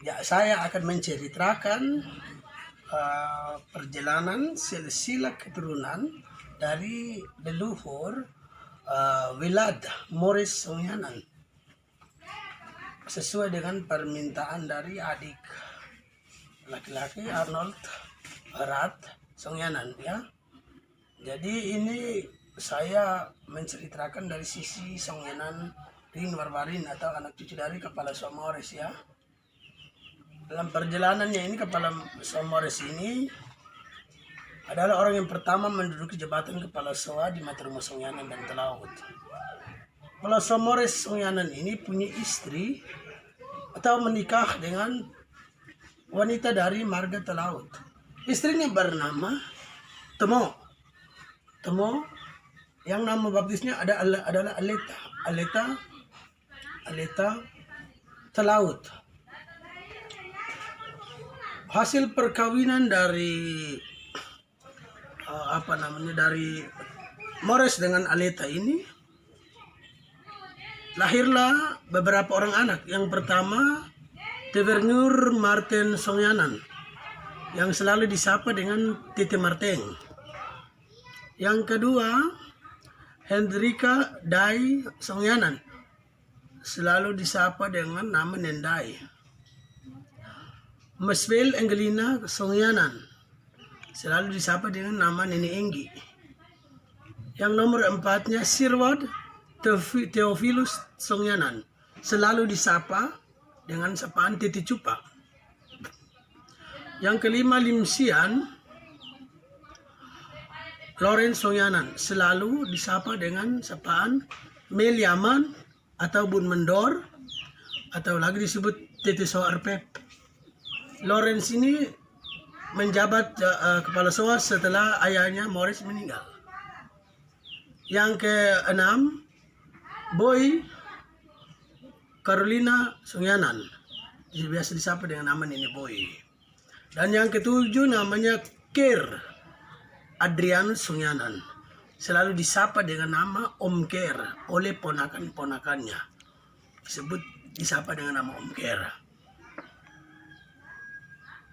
Ya, saya akan menceritakan perjalanan silsilah keturunan dari leluhur Wilad Morris Songyanan sesuai dengan permintaan dari adik laki-laki Arnold Rat Songyanan, ya. Jadi ini saya menceritakan dari sisi Songyanan Rin Warwarin atau anak cucu dari Kepala Soa Morris, ya. Dalam perjalanannya ini, Kepala Soa Morris ini adalah orang yang pertama menduduki jabatan Kepala Soa di Matarumo Songyanan dan Talaut. Kepala Soa Morris Songyanan ini punya istri atau menikah dengan wanita dari marga Talaut. Istrinya bernama Temo. Temo yang nama baptisnya adalah Aleta Talaut. Hasil perkawinan dari dari Morris dengan Aleta ini lahirlah beberapa orang anak. Yang pertama, Tevernur Martin Songyanan yang selalu disapa dengan Tete Marteng. Yang kedua, Hendrika Dai Songyanan selalu disapa dengan nama Nendai. Maswell Angelina Songyanan selalu disapa dengan nama Nene Enggi. Yang nomor empatnya, Sirwad Theophilus Songyanan selalu disapa dengan sapaan Titi Cupa. Yang kelima, Limsian Lawrence Songyanan selalu disapa dengan sapaan Meliaman atau Bun Mendor atau lagi disebut Titi Soa Arpep. Lawrence ini menjabat Kepala Soa setelah ayahnya Morris meninggal. Yang keenam, Boy Carolina Songyanan, biasa disapa dengan nama Nene Boy. Dan yang ketujuh namanya Ker Adrianus Songyanan, selalu disapa dengan nama Om Ker oleh ponakan-ponakannya. Disapa dengan nama Om Ker.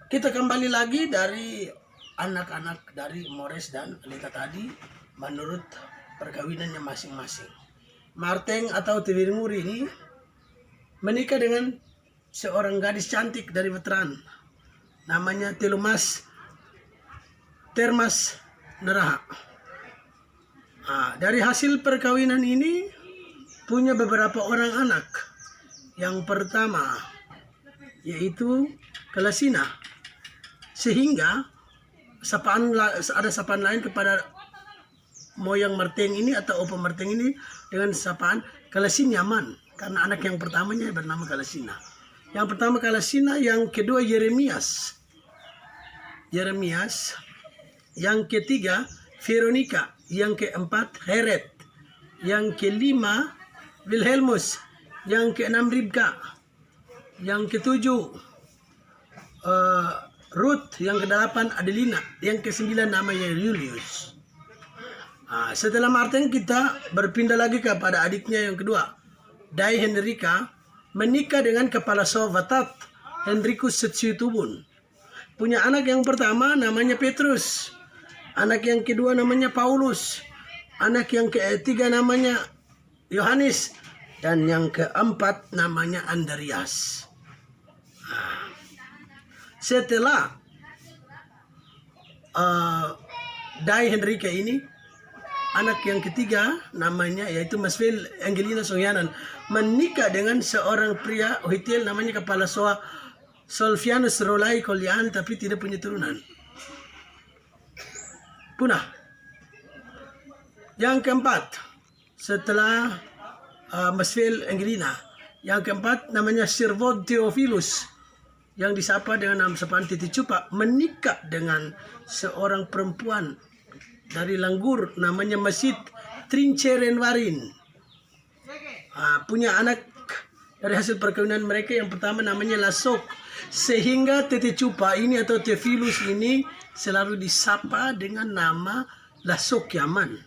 Kita kembali lagi dari anak-anak dari Morris dan Aleta tadi menurut perkawinannya masing-masing. Marteng atau Tevernur ini menikah dengan seorang gadis cantik dari veteran, namanya Telumas Termas Neraha. Dari hasil perkawinan ini punya beberapa orang anak. Yang pertama yaitu Kalasina, sehingga ada sapaan lain kepada moyang Marteng ini atau opa Marteng ini dengan sapaan Kalasinyaman, karena anak yang pertamanya bernama Kalasina. Yang pertama Kalasina, yang kedua Yeremias, yang ketiga Veronica, yang keempat Heret, yang kelima Wilhelmus, yang keenam Ribka, yang ketujuh Ruth, yang kedelapan Adelina, yang kesembilan namanya Julius. Setelah Martin kita berpindah lagi kepada adiknya yang kedua, Dai Hendrika, menikah dengan Kepala Soa Vatat Hendrikus Setsiutubun. Punya anak yang pertama namanya Petrus, anak yang kedua namanya Paulus, anak yang ketiga namanya Yohanes, dan yang keempat namanya Andreas. Setelah Dai Hendrika ini, anak yang ketiga namanya yaitu Maswell Angelina Songyanan menikah dengan seorang pria Ohitil namanya Kepala Soa Solvianus Rolai Kolyan, tapi tidak punya turunan. Punah. Yang keempat, setelah Maswell Angelina, yang keempat namanya Sirwad Theophilus, yang disapa dengan nama sapaan Titi Cupa, menikah dengan seorang perempuan dari Langgur namanya Masid Trincerenwarin. Punya anak dari hasil perkawinan mereka. Yang pertama namanya Lasok, sehingga Titi Cupa ini atau Theophilus ini selalu disapa dengan nama Lasok Yaman.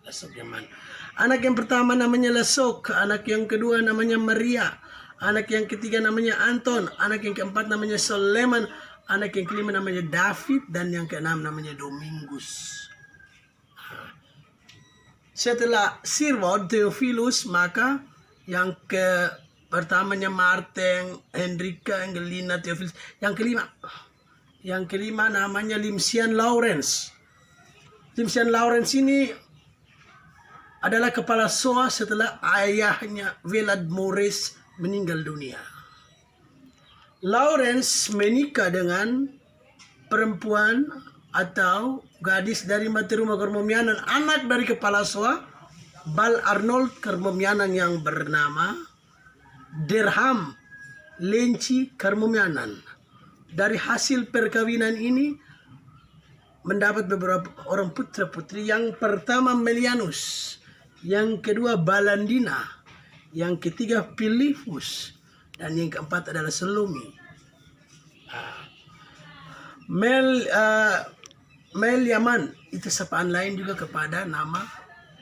Lasok Yaman. Anak yang pertama namanya Lasok, anak yang kedua namanya Maria, anak yang ketiga namanya Anton, anak yang keempat namanya Soleman, anak yang kelima namanya David, dan yang keenam namanya Domingus. Setelah Sirward, Theophilus, maka yang pertamanya Martin, Hendrika, Angelina, Theophilus. Yang kelima namanya Limsian Lawrence. Limsian Lawrence ini adalah kepala SOA setelah ayahnya Velad Morris meninggal dunia. Lawrence menikah dengan perempuan atau gadis dari mati rumah Karmomianan, anak dari kepala SOA Bal Arnold Karmomianan yang bernama Derham Lenci Karmomianan. Dari hasil perkawinan ini mendapat beberapa orang putra putri. Yang pertama Melianus, yang kedua Balandina, yang ketiga Philippus, dan yang keempat adalah Salome. Meliaman itu sapaan lain juga kepada nama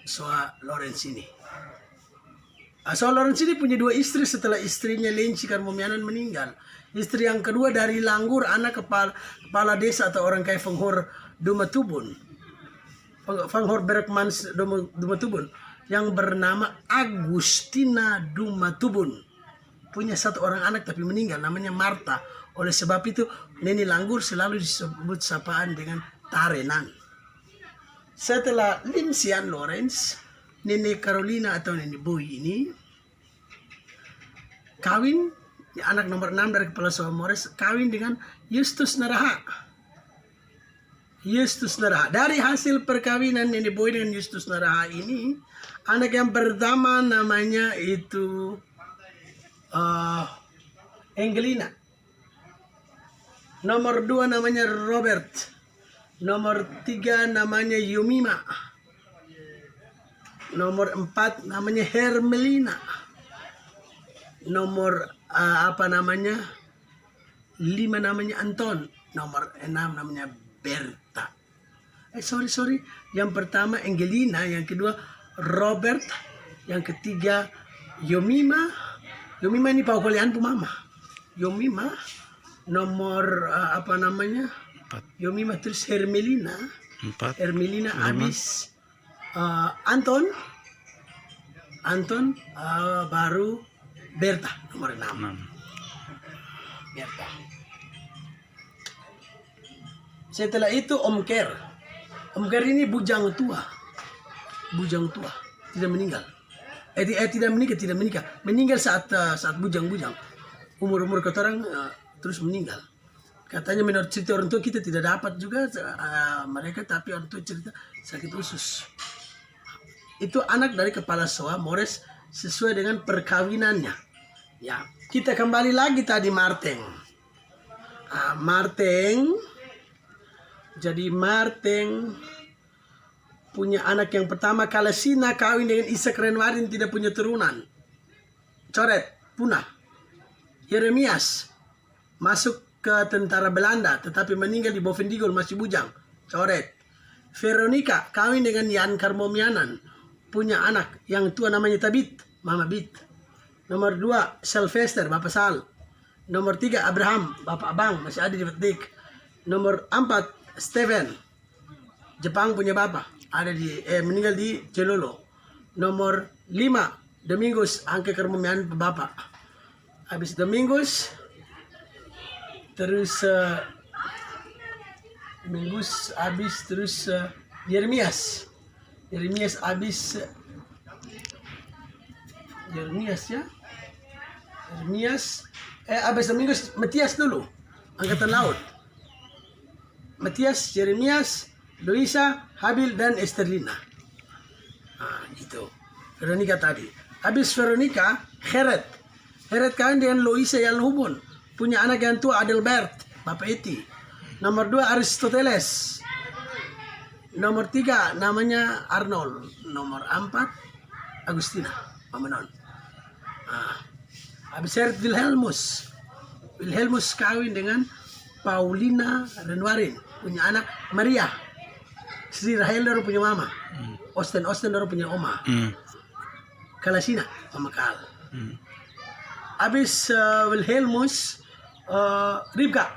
Soa Lawrence ini. Soa Lawrence ini punya dua istri setelah istrinya Lenci Karmomianan meninggal. Istri yang kedua dari Langgur, anak kepala desa atau orang kaya Fanghor Dumatubun, Fanghor Berkmans Dumatubun, yang bernama Agustina Dumatubun. Punya satu orang anak tapi meninggal, namanya Marta. Oleh sebab itu Neni Langgur selalu disebut sapaan dengan Tarenan. Setelah Limsian Lawrence, Nene Carolina atau Nene Boy ini kawin. Anak nomor 6 dari kepala SOA Morris kawin dengan Justus Naraha. Dari hasil perkawinan Nene Boy dengan Justus Naraha ini, anak yang pertama namanya itu Angelina. Nomor 2 namanya Robert. Nomor 3 namanya Yumima. Nomor 4 namanya Hermelina. Nomor 5 namanya Anton. Nomor 6 namanya Berta. Sorry. Yang pertama Angelina, yang kedua Robert, yang ketiga Yomima. Yomima ini paukulian po mama. Yomima. Nomor 4. Yomima, terus Hermelina. 4. Hermelina, 5. Habis Anton, baru Berta, nomor 6. Berta. Setelah itu Om Ker. Om Ker ini bujang tua. Tidak meninggal. Tidak menikah. Meninggal saat bujang-bujang. Umur ketorang terus meninggal. Katanya menurut cerita orang tua kita tidak dapat juga mereka, tapi orang tua cerita sakit usus. Itu anak dari kepala SOA Morris sesuai dengan perkawinannya. Ya, kita kembali lagi tadi Martin. Jadi Martin punya anak yang pertama Kalasina, kawin dengan Ishak Renwarin, tidak punya turunan. Coret, punah. Yeremias masuk ke tentara Belanda tetapi meninggal di Bovendigul, masih bujang. Coret. Veronica kawin dengan Jan Karmomianan, punya anak yang tua namanya Tabit, Mama Bit. Nomor 2 Sylvester, Bapak Sal. Nomor 3 Abraham, Bapak Abang, masih ada di Betik. Nomor 4 Stephen, Jepang punya bapak, ada meninggal di Celolo. Nomor 5 Domingus, Angke Karmomianan bapak. Habis Domingus, terus Yeremias. Habis Domingus Matias dulu, Angkatan Laut. Matias, Yeremias, Luisa, Habil, dan Esterlina. Itu Veronica tadi. Habis Veronica, Heret kawin dengan Luisa yang Hubun, punya anak yang tua Adelbert, Bapak Eti. Nomor 2 Aristoteles. Nomor 3 namanya Arnold. Nomor 4 Agustina, Mamenon. Habis Heret Wilhelmus kawin dengan Paulina Renwarin, punya anak Maria. Sri Rahel orang punya mama. Osten orang punya oma. Kalasina, Mama Kal. Abis Wilhelmus Ribka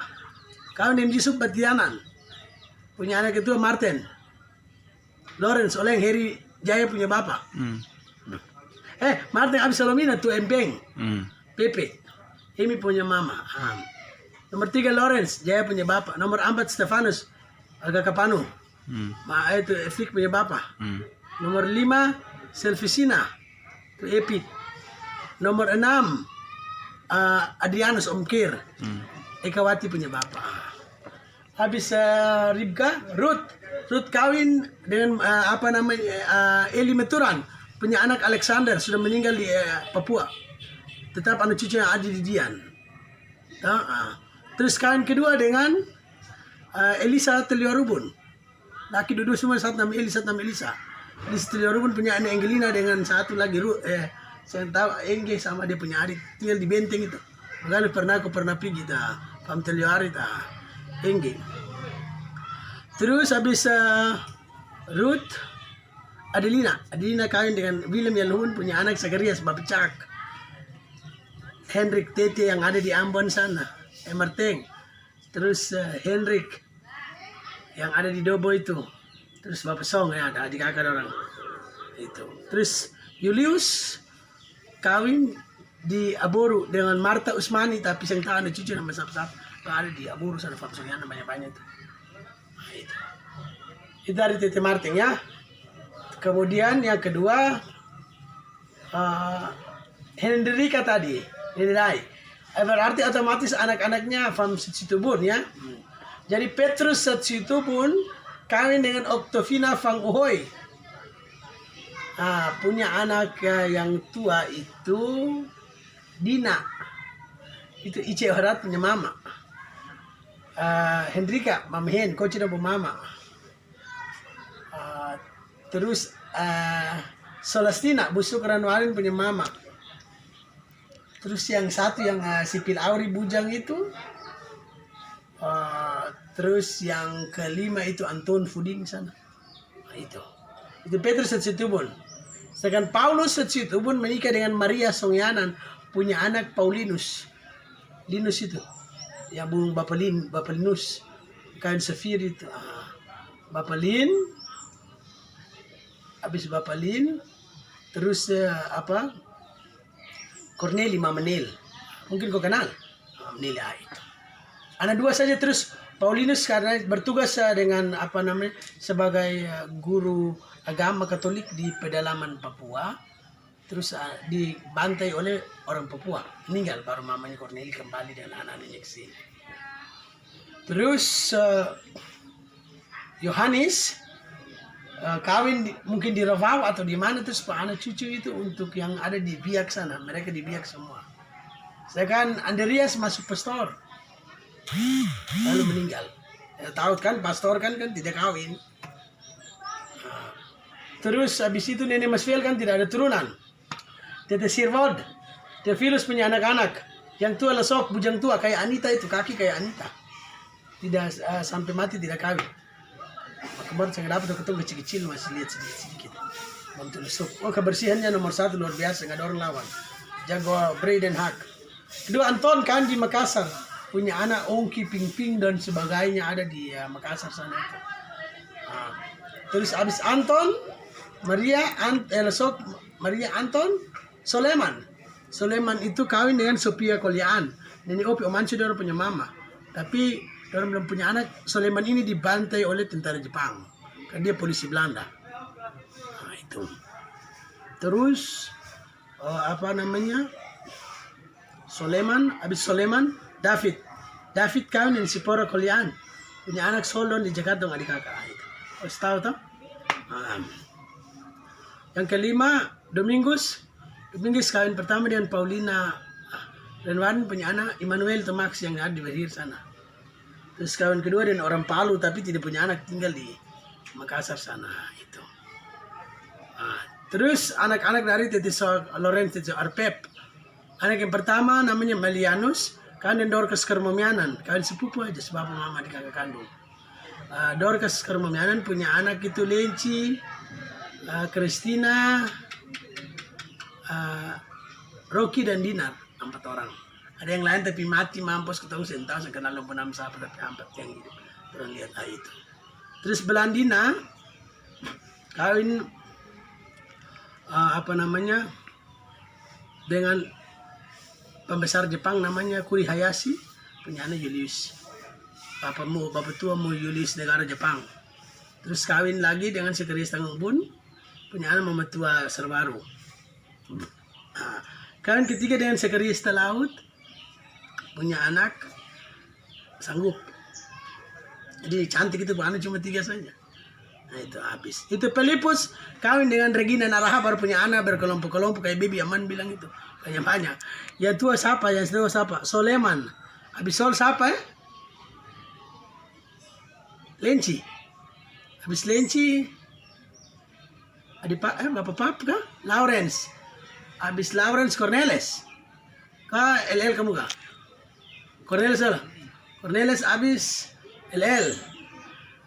kawin dengan Yusuf Batianan, punya anak kedua Martin Lawrence oleh Heri Jaya punya bapak. Martin abis Salomina tuh Empeng Pepe Emi punya mama. Nomor 3 Lawrence Jaya punya bapak. Nomor 4 Stefanus Aga Kapanu itu Efik punya bapak. Nomor 5 Selvisina itu Epi. Nomor 6 Adrianus Omkir Ekawati punya bapak. Habis Ribka, Ruth kawin dengan Eli Meturan, punya anak Alexander, sudah meninggal di Papua. Tetap anak cucu yang ada di Dian. Terus kawin kedua dengan Elisa Teliorubun. Laki dua semua, satu nama Elisa, satu nama Elisa. Elisa Teliorubun punya anak Angelina dengan satu lagi saya tahu Engge sama dia punya adik tinggal di Benteng itu. Makanya aku pernah pergi Pam Teliori Engge. Terus habis Ruth Adelina kawin dengan William Yalhun, punya anak Zacharias Bapecak. Hendrik Tete yang ada di Ambon sana, Emerteng. Terus Hendrik yang ada di Dobo itu. Terus Bapak Song ya, ada adik kakak orang itu. Terus Julius kawin di Aboru dengan Marta Usmani, tapi yang tahu ada cucu nama sap-sap ada di Aboru sana, Bapak Songyana banyak-banyak itu. Itu dari Tete Martin ya. Kemudian yang kedua Hendrika tadi, Hendrai. Berarti otomatis anak-anaknya from Situbun ya. Jadi Petrus Situbun kawin dengan Octavina Fang Uhoy. Punya anak yang tua itu Dina. Itu Ice Horat punya mama. Hendrika, Mama Hen, coach na po mama. Terus Solastina, busuk Ranwarin punya mama. Terus yang satu yang si Pilauri Bujang itu. Terus yang kelima itu Anton Fuding sana. Itu Petrus at Situbun. Sedangkan Paulus at Situbun menikah dengan Maria Songyanan, punya anak Paulinus. Linus itu. Yang bunga Bapak Linus. Kain Safir itu. Bapak Lin. Habis Bapak Lin. Terus Corneli Mamenel. Mungkin kau kenal. Mamenel itu. Anak dua saja. Terus Paulinus karena bertugas dengan sebagai guru agama Katolik di pedalaman Papua. Terus dibantai oleh orang Papua. Meninggal baru mamanya Corneli kembali dengan anak-anaknya ke sini. Terus Yohanes kawin mungkin di Ravau atau di mana, terus anak cucu itu untuk yang ada di Biak sana. Mereka di Biak semua. Sedangkan Andreas masuk pastor. Lalu meninggal. Tahu kan pastor kan tidak kawin. Terus habis itu Nenek Masfiel kan tidak ada turunan. Tete Sirvod, Teofilus punya anak-anak. Yang tua lesok, bujang tua kayak Anita itu, kaki kayak Anita. Tidak sampai mati tidak kawin. Kemarin saya dapat ketemu kecil-kecil masih lihat sedikit. Bantu lesok. Kebersihannya nomor 1 luar biasa, nggak ada orang lawan. Jago Braden Hack. Kedua Anton kan di Makassar, punya anak Ongki Ping dan sebagainya ada di Makassar sana itu. Terus abis Anton, Maria Anton, Soleman itu kawin dengan Sophia Koliaan. Nenek Opi Omansu dia punya mama. Tapi dia belum punya anak. Soleman ini dibantai oleh tentara Jepang. Karena dia polisi Belanda. Itu. Terus habis Soleman, David kawin dengan Sipora Koliaan. Punya anak Solon di Jakarta nggak di kakak. Harus tahu toh? Yang kelima Domingus kawin pertama dengan Paulina Renwan, punya anak Immanuel Tomax yang ada di Bahir sana. Terus kawin kedua dengan orang Palu tapi tidak punya anak, tinggal di Makassar sana itu. Terus anak-anak dari Tete Lorenz Tete Arpep. Anak yang pertama namanya Melianus, kawin dengan Dorcas Kermomianan, kawin sepupu aja sebab mama di kakak kandung. Dorcas Kermomianan punya anak itu Lenci, Christina, Rocky dan Dinar. 4 orang. Ada yang lain tapi mati mampus ketemu sentau sekenal penam siapa tapi 4 yang hidup. Terus lihat itu. Terus Belandina kawin dengan pembesar Jepang namanya Kurihayashi, punya anak Julius. Bapak tuamu Julius negara Jepang. Terus kawin lagi dengan Sekeris Tangungbun, punya anak Mama tua Serbaru. Kawin ketiga dengan Sekeris Laut, punya anak Sanggup. Jadi cantik itu anak cuma 3 saja. Nah itu habis. Itu Pelipus kawin dengan Regina Naraha baru punya anak berkelompok-kelompok kayak Bibi Aman bilang itu. Banyak-banyak. Yang tua siapa? Yang kedua siapa? Soleman. Habis Sol siapa ya? Lenci. Habis Lenci Bapak Pap kah? Lawrence. Habis Lawrence Cornelis. Kah LL kamu kah? Cornelis salah. Cornelis habis LL.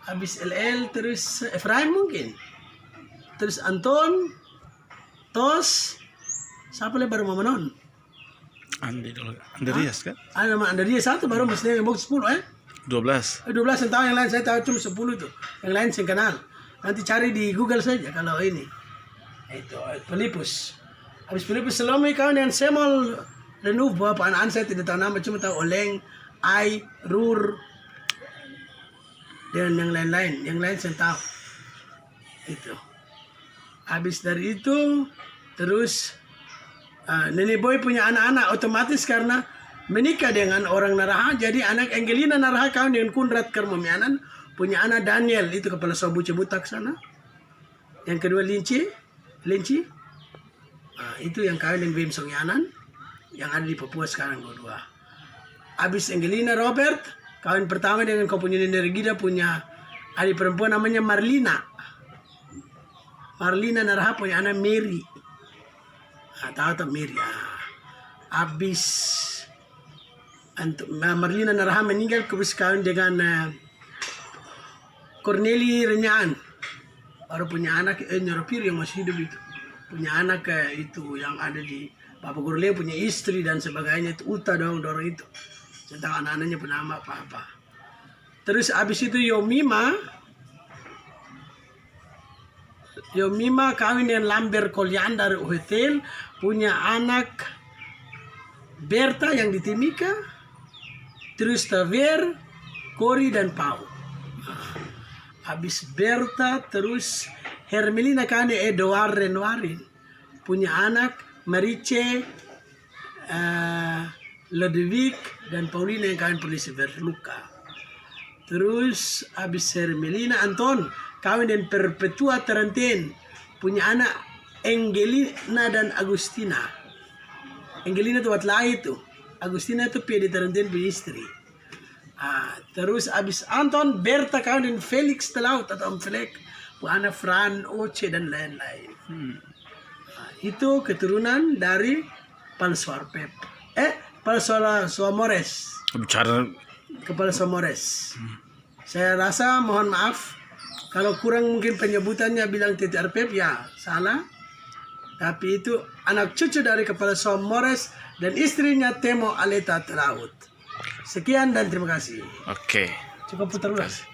Habis LL terus Efraim mungkin. Terus Anton, Tos, siapa lagi baru Mamanon? Andreas kan? Ada nama Andreas satu baru mesti yang 10 12. 12 yang tahu, yang lain saya tahu cuma 10 itu. Yang lain saya kenal. Nanti cari di Google saja kalau ini. Itu Pelipus. Habis Pelipus Salome kawin dengan Semol Renuv, bapak anak saya tidak tahu nama, cuma tahu Oleng, Ai, Rur, dan yang lain-lain. Yang lain saya tahu. Itu. Habis dari itu terus Nenek Boy punya anak-anak otomatis karena menikah dengan orang Naraha. Jadi anak Angelina Naraha kawin dengan Kunrad Karmomianan, punya anak Daniel itu kepala Sobu Cebutak sana. Yang kedua Linci. Itu yang kawin dengan Bim Songyanan yang ada di Papua sekarang dua-dua. Habis Angelina Robert kawin pertama dengan kau punya Nenek Regida punya adik perempuan namanya Marlina. Marlina Naraha punya anak Mary. Tahu Mary. Habis Marlina Naraha meninggal, habis kawin dengan Corneli Renyaan. Baru punya anak Nyorapir yang masih hidup itu. Punya anak itu yang ada di Bapak Gurle punya istri dan sebagainya itu Uta dorong itu. Tentang anak-anaknya punya nama apa-apa. Terus habis itu Yomima kawin dengan Lambert Kolyan dari Hotel, punya anak Berta yang di Timika, terus Taver, Kori dan Pau. Habis Berta terus Hermelina kawin Edouard Renoirin, punya anak Marice, Ludwig dan Paulina yang kawin polisi Verluka. Terus habis Hermelina Anton kawin dengan Perpetua Tarantin, punya anak Angelina dan Agustina. Angelina itu Watlai itu, Agustina itu Pia di Tarantin punya istri. Terus habis Anton Berta kawin dengan Felix Telaut atau Om Felix, punya anak Fran, Oce dan lain-lain. Itu keturunan dari Palsuarpep. Palsuamores. Bicara Kepala Somores. Saya rasa mohon maaf kalau kurang mungkin penyebutannya bilang TTRP ya salah. Tapi itu anak cucu dari Kepala Somores dan istrinya Temo Aleta Telaut. Sekian dan terima kasih. Oke. Cukup putar ulas.